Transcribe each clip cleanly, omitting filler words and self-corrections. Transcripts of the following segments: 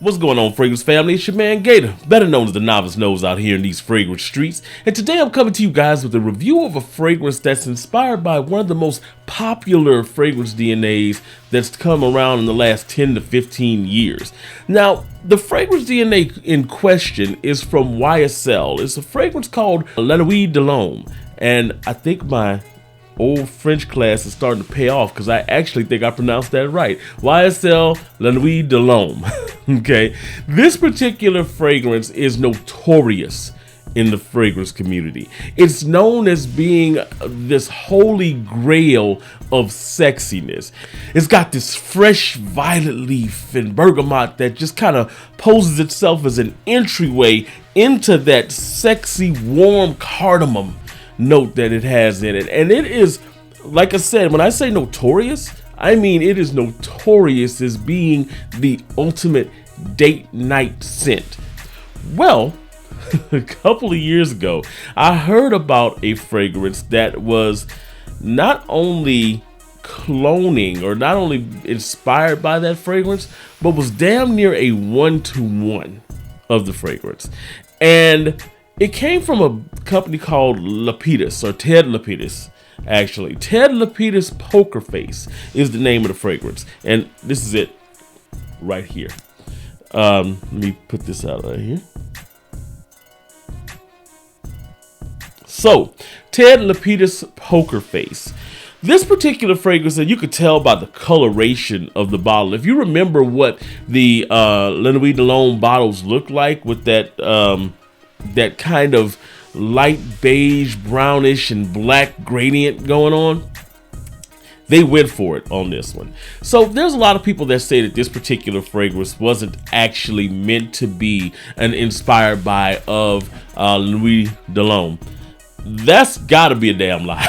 What's going on, fragrance family? It's your man Gator, better known as the novice nose out here in these fragrance streets. And today I'm coming to you guys with a review of a fragrance that's inspired by one of the most popular fragrance DNAs that's come around in the last 10 to 15 years. Now, the fragrance DNA in question is from YSL. It's a fragrance called La Nuit de l'Homme. And I think my old French class is starting to pay off because I actually think I pronounced that right. YSL La Nuit de l'Homme. Okay, this particular fragrance is notorious in the fragrance community. It's known as being this holy grail of sexiness. It's got this fresh violet leaf and bergamot that just kind of poses itself as an entryway into that sexy, warm cardamom note that it has in it. And it is, like I said, when I say notorious, I mean it is notorious as being the ultimate date night scent. Well, a couple of years ago, I heard about a fragrance that was not only cloning or not only inspired by that fragrance, but was damn near a one-to-one of the fragrance. And it came from a company called Lapidus, or Ted Lapidus, actually. Ted Lapidus Poker Face is the name of the fragrance. And this is it right here. Let me put this out right here. So, Ted Lapidus Poker Face. This particular fragrance, and you could tell by the coloration of the bottle. If you remember what the La Nuit de l'Homme bottles look like with that that kind of light beige, brownish, and black gradient going on, they went for it on this one. So there's a lot of people that say that this particular fragrance wasn't actually meant to be an inspired by of Nuit de l'Homme. That's gotta be a damn lie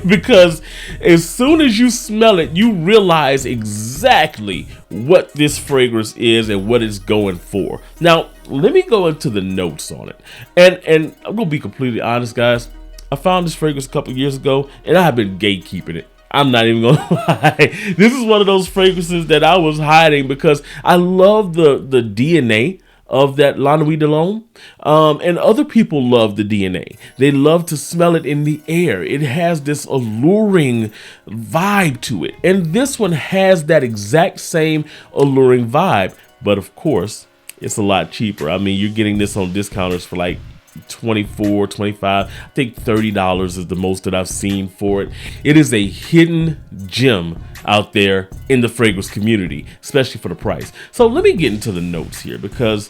because as soon as you smell it, you realize exactly what this fragrance is and what it's going for. Now, let me go into the notes on it. And I'm gonna be completely honest, guys. I found this fragrance a couple years ago and I have been gatekeeping it. I'm not even gonna lie. This is one of those fragrances that I was hiding because I love the DNA of that La Nuit de l'Homme, and other people love the DNA. They love to smell it in the air. It has this alluring vibe to it, and this one has that exact same alluring vibe, but of course, it's a lot cheaper. I mean, you're getting this on discounters for like $24, $25, I think $30 is the most that I've seen for it. It is a hidden gem out there in the fragrance community, especially for the price. So let me get into the notes here because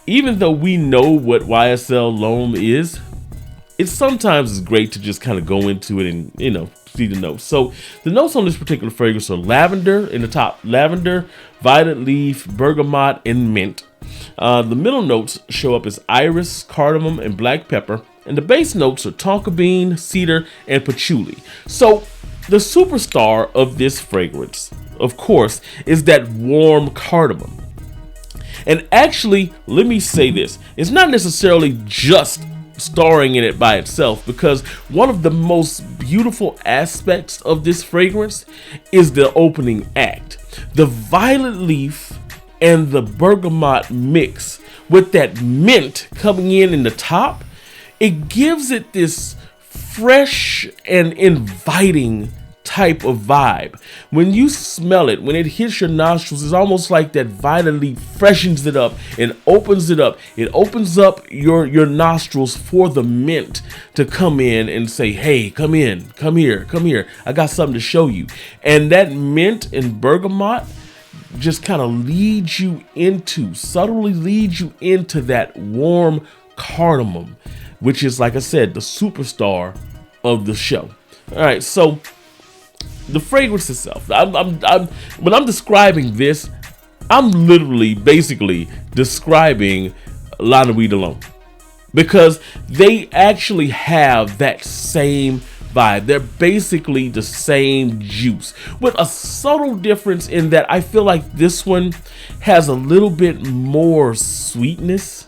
even though we know what YSL L'Homme is, it sometimes is great to just kind of go into it and, you know, see the notes. So the notes on this particular fragrance are lavender in the top, lavender, violet leaf, bergamot, and mint. The middle notes show up as iris, cardamom, and black pepper. And the base notes are tonka bean, cedar, and patchouli. So the superstar of this fragrance, of course, is that warm cardamom. And actually, let me say this, it's not necessarily just starring in it by itself, because one of the most beautiful aspects of this fragrance is the opening act. The violet leaf and the bergamot mix with that mint coming in the top, it gives it this fresh and inviting type of vibe. When you smell it, when it hits your nostrils, it's almost like that violet leaf freshens it up and opens it up. It opens up your nostrils for the mint to come in and say, hey, come in, come here, come here. I got something to show you. And that mint and bergamot just kind of subtly leads you into that warm cardamom, which is, like I said, the superstar of the show. All right, so the fragrance itself, when I'm describing this, I'm literally basically describing La Nuit de l'Homme because they actually have that same vibe. They're basically the same juice with a subtle difference in that I feel like this one has a little bit more sweetness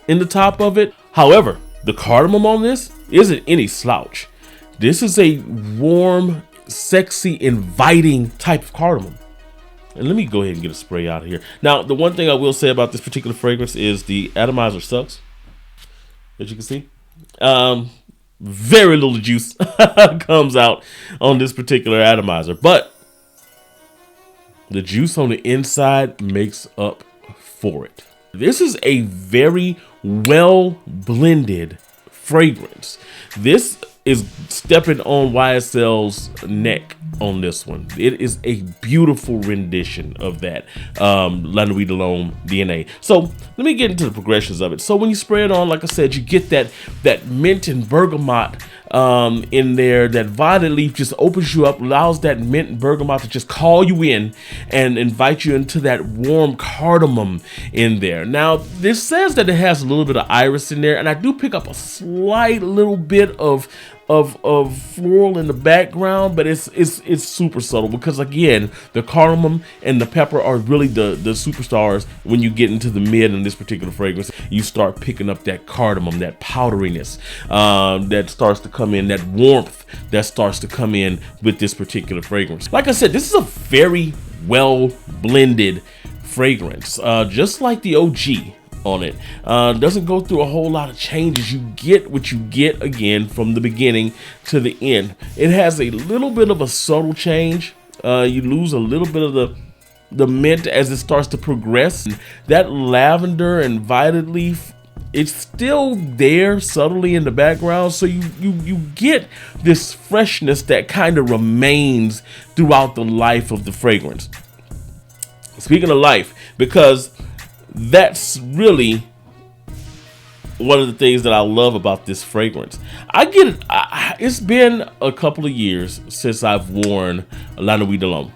in the top of it. However, the cardamom on this isn't any slouch. This is a warm, sexy, inviting type of cardamom. And let me go ahead and get a spray out of here. Now, the one thing I will say about this particular fragrance is the atomizer sucks, as you can see. Very little juice comes out on this particular atomizer, but the juice on the inside makes up for it. This is a very well blended fragrance. This is stepping on YSL's neck on this one. It is a beautiful rendition of that La Nuit de l'Homme DNA. So let me get into the progressions of it. So when you spray it on, like I said, you get that mint and bergamot in there. That violet leaf just opens you up, allows that mint and bergamot to just call you in and invite you into that warm cardamom in there. Now, this says that it has a little bit of iris in there, and I do pick up a slight little bit of floral in the background, but it's super subtle, because again, the cardamom and the pepper are really the superstars. When you get into the mid in this particular fragrance, you start picking up that cardamom, that powderiness that starts to come in, that warmth that starts to come in with this particular fragrance. Like I said, this is a very well blended fragrance, just like the OG on it. Doesn't go through a whole lot of changes. You get what you get again from the beginning to the end. It has a little bit of a subtle change. You lose a little bit of the mint as it starts to progress. That lavender and violet leaf, it's still there subtly in the background, so you get this freshness that kind of remains throughout the life of the fragrance. Speaking of life, because that's really one of the things that I love about this fragrance. It's been a couple of years since I've worn La Nuit de l'Homme,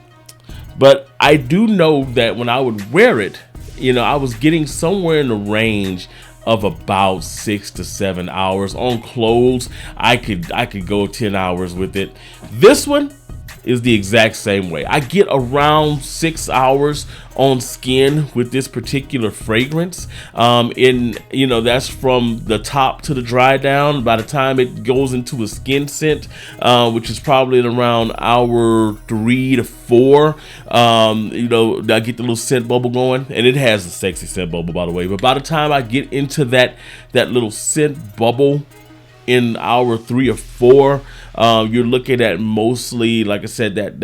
but I do know that when I would wear it, I was getting somewhere in the range of about 6 to 7 hours on clothes. I could go 10 hours with it. This one is the exact same way. I get around 6 hours on skin with this particular fragrance. That's from the top to the dry down. By the time it goes into a skin scent, which is probably at around hour 3 to 4, I get the little scent bubble going, and it has a sexy scent bubble, by the way. But by the time I get into that little scent bubble in hour 3 or 4, you're looking at mostly, like I said, that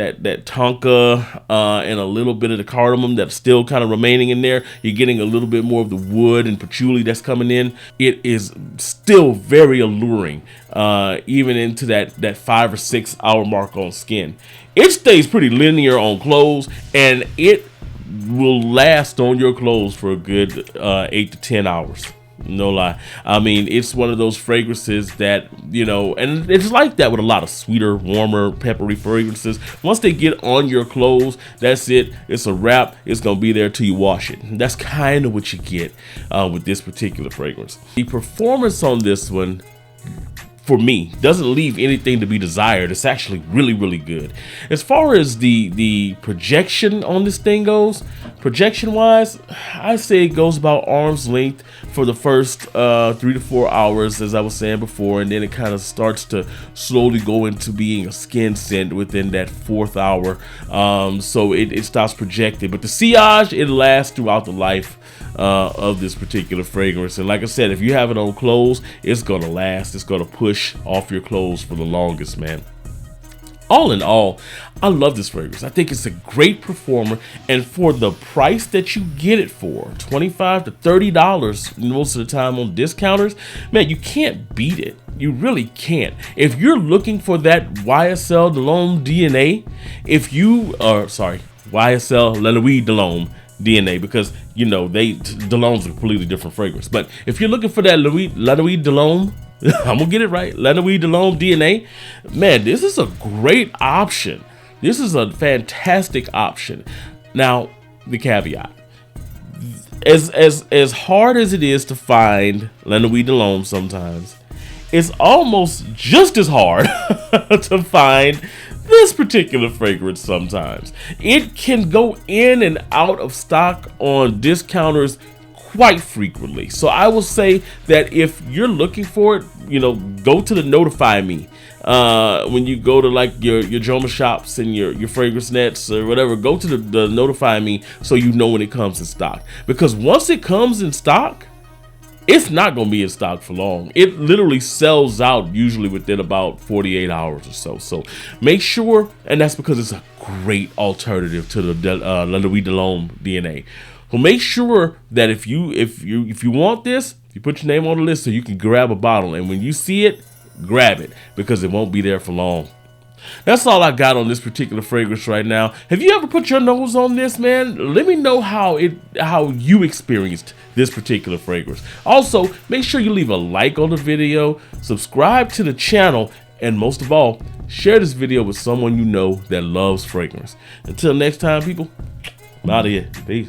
tonka and a little bit of the cardamom that's still kind of remaining in there. You're getting a little bit more of the wood and patchouli that's coming in. It is still very alluring, even into that 5 or 6 hour mark on skin. It stays pretty linear on clothes, and it will last on your clothes for a good 8 to 10 hours. No lie. I mean, it's one of those fragrances that, and it's like that with a lot of sweeter, warmer, peppery fragrances. Once they get on your clothes, that's it. It's a wrap. It's going to be there till you wash it. And that's kind of what you get with this particular fragrance. The performance on this one, for me, doesn't leave anything to be desired. It's actually really, really good. As far as the projection on this thing goes, projection-wise, I say it goes about arm's length for the first 3 to 4 hours, as I was saying before, and then it kind of starts to slowly go into being a skin scent within that 4th hour. So it stops projecting. But the sillage, it lasts throughout the life of this particular fragrance. And like I said, if you have it on clothes, it's gonna last. It's gonna push off your clothes for the longest, man. All in all, I love this fragrance. I think it's a great performer, and for the price that you get it for, $25 to $30 most of the time on discounters, man, you can't beat it. You really can't. If you're looking for that YSL de l'Homme DNA, YSL La Nuit de l'Homme DNA, because de l'Homme's a completely different fragrance. But if you're looking for that La Nuit de l'Homme, I'm gonna get it right, La Nuit de l'Homme DNA, man, this is a great option. This is a fantastic option. Now, the caveat: as hard as it is to find La Nuit de l'Homme, sometimes it's almost just as hard to find this particular fragrance. Sometimes it can go in and out of stock on discounters quite frequently. So I will say that if you're looking for it, go to the Notify Me when you go to like your Joma shops and your fragrance nets or whatever, go to the notify me so you know when it comes in stock. Because once it comes in stock, it's not going to be in stock for long. It literally sells out usually within about 48 hours or so. So make sure, and that's because it's a great alternative to the La Nuit de l'Homme DNA. So make sure that if you want this, you put your name on the list so you can grab a bottle. And when you see it, grab it because it won't be there for long. That's all I got on this particular fragrance right now. Have you ever put your nose on this, man? Let me know how you experienced this particular fragrance. Also, make sure you leave a like on the video, subscribe to the channel, and most of all, share this video with someone you know that loves fragrance. Until next time, people, I'm out of here. Peace.